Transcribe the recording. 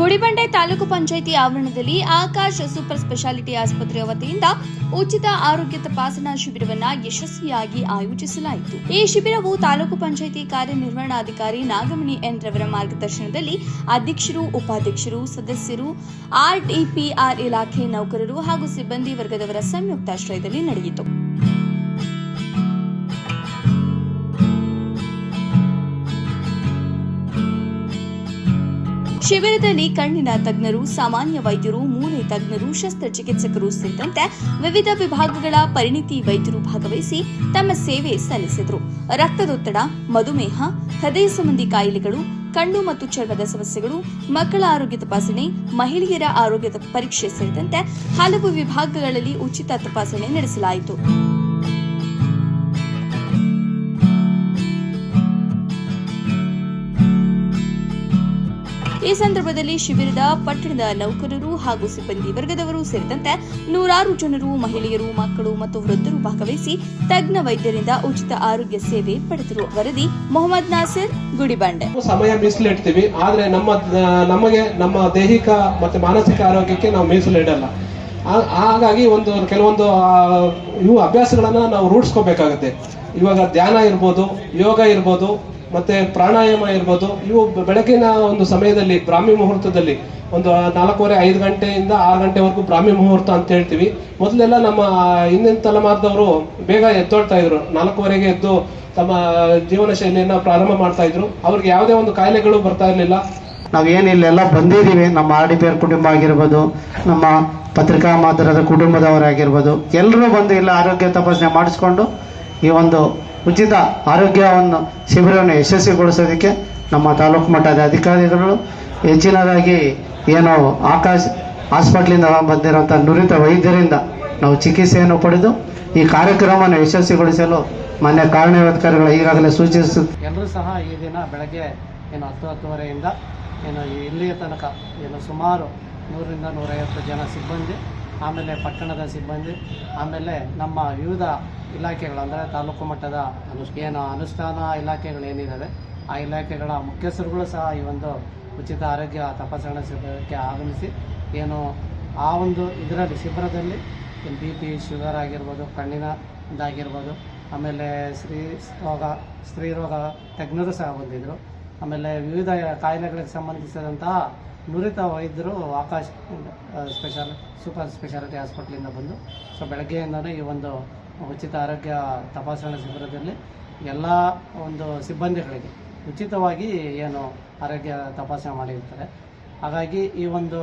ಗುಡಿಬಂಡೆ ತಾಲೂಕು ಪಂಚಾಯಿತಿ ಆವರಣದಲ್ಲಿ Akash super speciality ಆಸ್ಪತ್ರೆಯ ವತಿಯಿಂದ ಉಚಿತ ಆರೋಗ್ಯ ತಪಾಸಣಾ ಶಿಬಿರವನ್ನು ಯಶಸ್ವಿಯಾಗಿ ಆಯೋಜಿಸಲಾಯಿತು. ಈ ಶಿಬಿರವು ತಾಲೂಕು ಪಂಚಾಯಿತಿ ಕಾರ್ಯನಿರ್ವಹಣಾಧಿಕಾರಿ ನಾಗಮಣಿ ಎನ್ ರವರ ಮಾರ್ಗದರ್ಶನದಲ್ಲಿ ಅಧ್ಯಕ್ಷರು, ಉಪಾಧ್ಯಕ್ಷರು, ಸದಸ್ಯರು, ಆರ್ಟಿಪಿಆರ್ ಇಲಾಖೆ ನೌಕರರು ಹಾಗೂ ಸಿಬ್ಬಂದಿ ವರ್ಗದವರ ಸಂಯುಕ್ತಾಶ್ರಯದಲ್ಲಿ ನಡೆಯಿತು. ಶಿಬಿರದಲ್ಲಿ ಕಣ್ಣಿನ ತಜ್ಞರು, ಸಾಮಾನ್ಯ ವೈದ್ಯರು, ಮೂಳೆ ತಜ್ಞರು, ಶಸ್ತ್ರಚಿಕಿತ್ಸಕರು ಸೇರಿದಂತೆ ವಿವಿಧ ವಿಭಾಗಗಳ ಪರಿಣಿತಿ ವೈದ್ಯರು ಭಾಗವಹಿಸಿ ತಮ್ಮ ಸೇವೆ ಸಲ್ಲಿಸಿದರು. ರಕ್ತದೊತ್ತಡ, ಮಧುಮೇಹ, ಹೃದಯ ಸಂಬಂಧಿ ಕಾಯಿಲೆಗಳು, ಕಣ್ಣು ಮತ್ತು ಚರ್ಮದ ಸಮಸ್ಯೆಗಳು, ಮಕ್ಕಳ ಆರೋಗ್ಯ ತಪಾಸಣೆ, ಮಹಿಳೆಯರ ಆರೋಗ್ಯ ಪರೀಕ್ಷೆ ಸೇರಿದಂತೆ ಹಲವು ವಿಭಾಗಗಳಲ್ಲಿ ಉಚಿತ ತಪಾಸಣೆ ನಡೆಸಲಾಯಿತು. ಈ ಸಂದರ್ಭದಲ್ಲಿ ಶಿಬಿರದ ಪಟ್ಟಣದ ನೌಕರರು ಹಾಗೂ ಸಿಬ್ಬಂದಿ ವರ್ಗದವರು ಸೇರಿದಂತೆ ನೂರಾರು ಜನರು, ಮಹಿಳೆಯರು, ಮಕ್ಕಳು ಮತ್ತು ವೃದ್ಧರು ಭಾಗವಹಿಸಿ ತಜ್ಞ ವೈದ್ಯರಿಂದ ಉಚಿತ ಆರೋಗ್ಯ ಸೇವೆ ಪಡೆದರು. ವರದಿ ಮೊಹಮ್ಮದ್ ನಾಸಿರ್, ಗುಡಿಬಂಡೆ. ಸಮಯ ಮೀಸಲಿಡ್ತೀವಿ, ಆದ್ರೆ ನಮಗೆ ನಮ್ಮ ದೈಹಿಕ ಮತ್ತು ಮಾನಸಿಕ ಆರೋಗ್ಯಕ್ಕೆ ನಾವು ಮೀಸಲಿಡಲ್ಲ. ಹಾಗಾಗಿ ಕೆಲವೊಂದು ಇವು ಅಭ್ಯಾಸಗಳನ್ನ ನಾವು ರೂಢಿಸ್ಕೋಬೇಕಾಗತ್ತೆ. ಇವಾಗ ಧ್ಯಾನ ಇರ್ಬೋದು, ಯೋಗ ಇರ್ಬೋದು, ಮತ್ತೆ ಪ್ರಾಣಾಯಾಮ ಇರ್ಬೋದು. ಇವು ಬೆಳಗಿನ ಒಂದು ಸಮಯದಲ್ಲಿ ಬ್ರಾಹ್ಮಿ ಮುಹೂರ್ತದಲ್ಲಿ ಒಂದು 4:30-5 ಗಂಟೆಯಿಂದ 6 ಗಂಟೆವರೆಗೂ ಬ್ರಾಹ್ಮಿ ಮುಹೂರ್ತ ಅಂತ ಹೇಳ್ತೀವಿ. ಮೊದಲೆಲ್ಲ ನಮ್ಮ ಹಿಂದಿನ ತಲೆಮಾರದವರು ಬೇಗ ಎದ್ದೊಳ್ತಾ ಇದ್ರು, 4:15ಗೆ ಎದ್ದು ತಮ್ಮ ಜೀವನ ಶೈಲಿಯನ್ನ ಪ್ರಾರಂಭ ಮಾಡ್ತಾ ಇದ್ರು. ಅವ್ರಿಗೆ ಯಾವುದೇ ಒಂದು ಕಾಯಿಲೆಗಳು ಬರ್ತಾ ಇರ್ಲಿಲ್ಲ. ನಾವೇನಿಲ್ಲೆಲ್ಲ ಬಂದಿದ್ದೀವಿ, ನಮ್ಮ RDPR ಕುಟುಂಬ ಆಗಿರ್ಬೋದು, ನಮ್ಮ ಪತ್ರಿಕಾ ಮಾಧ್ಯಮದ ಕುಟುಂಬದವರಾಗಿರ್ಬೋದು, ಎಲ್ಲರೂ ಬಂದು ಇಲ್ಲ ಆರೋಗ್ಯ ತಪಾಸಣೆ ಮಾಡಿಸ್ಕೊಂಡು ಈ ಒಂದು ಉಚಿತ ಆರೋಗ್ಯವನ್ನು ಶಿಬಿರವನ್ನು ಯಶಸ್ವಿಗೊಳಿಸೋದಕ್ಕೆ ನಮ್ಮ ತಾಲೂಕು ಮಟ್ಟದ ಅಧಿಕಾರಿಗಳು ಹೆಚ್ಚಿನದಾಗಿ ಏನು ಆಕಾಶ್ ಹಾಸ್ಪಿಟ್ಲಿಂದ ಬಂದಿರುವಂಥ ನುರಿತ ವೈದ್ಯರಿಂದ ನಾವು ಚಿಕಿತ್ಸೆಯನ್ನು ಪಡೆದು ಈ ಕಾರ್ಯಕ್ರಮವನ್ನು ಯಶಸ್ವಿಗೊಳಿಸಲು ಮಾನ್ಯ ಕಾರ್ಯನಿರ್ವಾಹಕಾರಿಗಳು ಈಗಾಗಲೇ ಸೂಚಿಸುತ್ತೆ. ಎಲ್ಲರೂ ಸಹ ಈ ದಿನ ಬೆಳಗ್ಗೆ 10-10:30ಯಿಂದ ಇಲ್ಲಿಯ ತನಕ ಸುಮಾರು 100-150 ಜನ ಸಿಬ್ಬಂದಿ, ಆಮೇಲೆ ಪಟ್ಟಣದ ಸಿಬ್ಬಂದಿ, ಆಮೇಲೆ ನಮ್ಮ ವಿವಿಧ ಇಲಾಖೆಗಳು ಅಂದರೆ ತಾಲೂಕು ಮಟ್ಟದ ಅನುಷ್ಠಾನ ಇಲಾಖೆಗಳೇನಿದ್ದಾವೆ ಆ ಇಲಾಖೆಗಳ ಮುಖ್ಯಸ್ಥರುಗಳು ಸಹ ಈ ಒಂದು ಉಚಿತ ಆರೋಗ್ಯ ತಪಾಸಣಾ ಶಿಬಿರಕ್ಕೆ ಆಗಮಿಸಿ ಆ ಒಂದು ಇದರಲ್ಲಿ ಶಿಬಿರದಲ್ಲಿ BP, ಶುಗರ್ ಆಗಿರ್ಬೋದು, ಕಣ್ಣಿನದಾಗಿರ್ಬೋದು, ಆಮೇಲೆ ಸ್ತ್ರೀ ರೋಗ ತಜ್ಞರು ಸಹ ಬಂದಿದ್ದರು. ಆಮೇಲೆ ವಿವಿಧ ಕಾಯಿಲೆಗಳಿಗೆ ಸಂಬಂಧಿಸಿದಂತಹ ನುರಿತ ವೈದ್ಯರು ಆಕಾಶ್ ಸೂಪರ್ ಸ್ಪೆಷಾಲಿಟಿ ಹಾಸ್ಪಿಟ್ಲಿಂದ ಬಂದು ಬೆಳಗ್ಗೆಯಿಂದಲೇ ಈ ಒಂದು ಉಚಿತ ಆರೋಗ್ಯ ತಪಾಸಣಾ ಶಿಬಿರದಲ್ಲಿ ಎಲ್ಲ ಒಂದು ಸಿಬ್ಬಂದಿಗಳಿಗೆ ಉಚಿತವಾಗಿ ಆರೋಗ್ಯ ತಪಾಸಣೆ ಮಾಡಿರ್ತಾರೆ. ಹಾಗಾಗಿ ಈ ಒಂದು